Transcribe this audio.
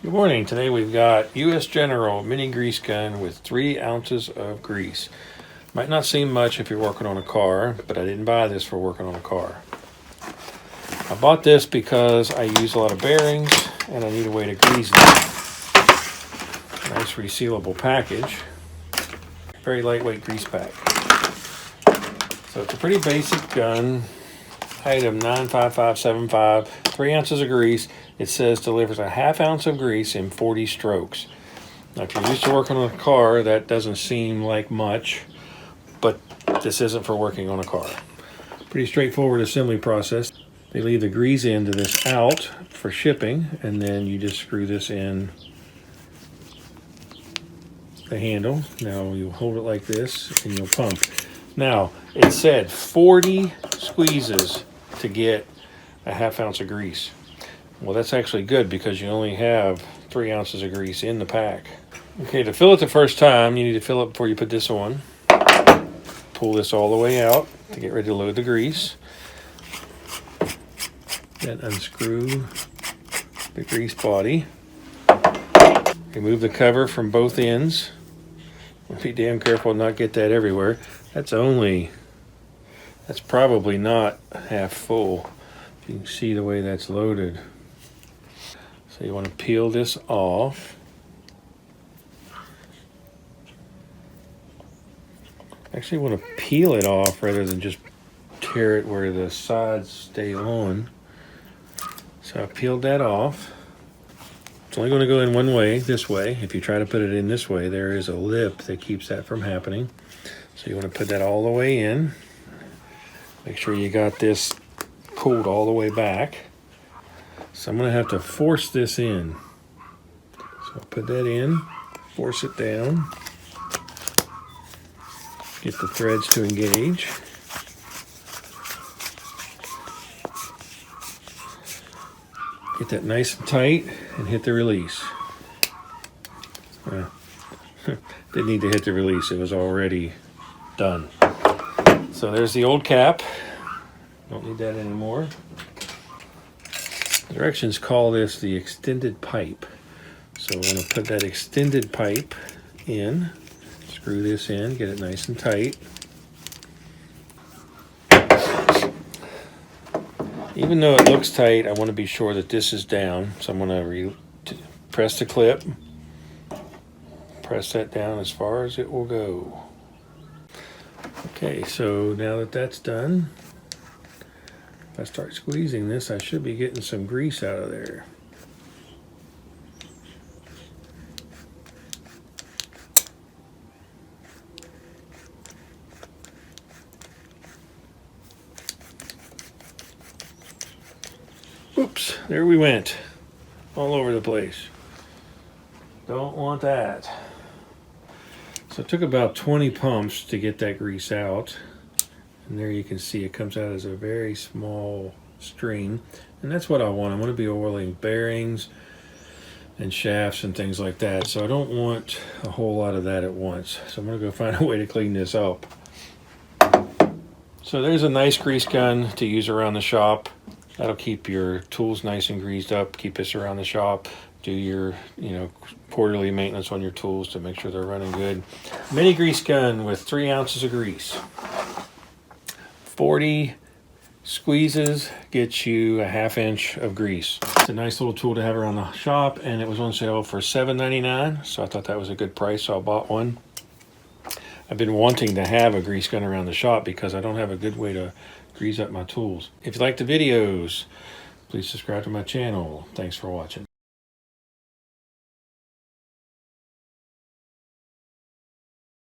Good morning. Today we've got U.S. General mini grease gun with 3 ounces of grease. Might not seem much if you're working on a car, but I didn't buy this for working on a car. I bought this because I use a lot of bearings and I need a way to grease them. Nice resealable package. Very lightweight grease pack. So it's a pretty basic gun. Item 95575, 3 ounces of grease. It says delivers a ½ ounce of grease in 40 strokes. Now, if you're used to working on a car, that doesn't seem like much, but this isn't for working on a car. Pretty straightforward assembly process. They leave the grease end of this out for shipping, and then you just screw this in the handle. Now you'll hold it like this and you'll pump. Now, it said 40 squeezes to get a ½ ounce of grease. Well, that's actually good because you only have 3 ounces of grease in the pack. Okay, to fill it the first time, you need to fill it before you put this on. Pull this all the way out to get ready to load the grease. Then unscrew the grease body. Remove the cover from both ends. Be damn careful not get that everywhere. That's probably not half full. You can see the way that's loaded. So you want to peel this off. Actually, you want to peel it off rather than just tear it where the sides stay on. So I peeled that off. It's only going to go in one way, this way. If you try to put it in this way, there is a lip that keeps that from happening. So you want to put that all the way in. Make sure you got this pulled all the way back. So I'm going to have to force this in. So I'll put that in, force it down, get the threads to engage. Get that nice and tight and hit the release. Didn't need to hit the release, it was already done. So there's the old cap. Don't need that anymore. Directions call this the extended pipe. So we're going to put that extended pipe in, screw this in, get it nice and tight. Even though it looks tight, I want to be sure that this is down. So I'm going to press the clip, press that down as far as it will go. Okay, so now that that's done, if I start squeezing this, I should be getting some grease out of there. Oops, there we went. All over the place. Don't want that. So it took about 20 pumps to get that grease out. And there you can see it comes out as a very small stream. And that's what I want. I want to be oiling bearings and shafts and things like that. So I don't want a whole lot of that at once. So I'm going to go find a way to clean this up. So there's a nice grease gun to use around the shop. That'll keep your tools nice and greased up. Keep this around the shop. Do your, quarterly maintenance on your tools to make sure they're running good. Mini grease gun with 3 ounces of grease. 40 squeezes gets you a ½ inch of grease. It's a nice little tool to have around the shop, and it was on sale for $7.99, so I thought that was a good price, so I bought one. I've been wanting to have a grease gun around the shop because I don't have a good way to grease up my tools. If you like the videos, please subscribe to my channel. Thanks for watching.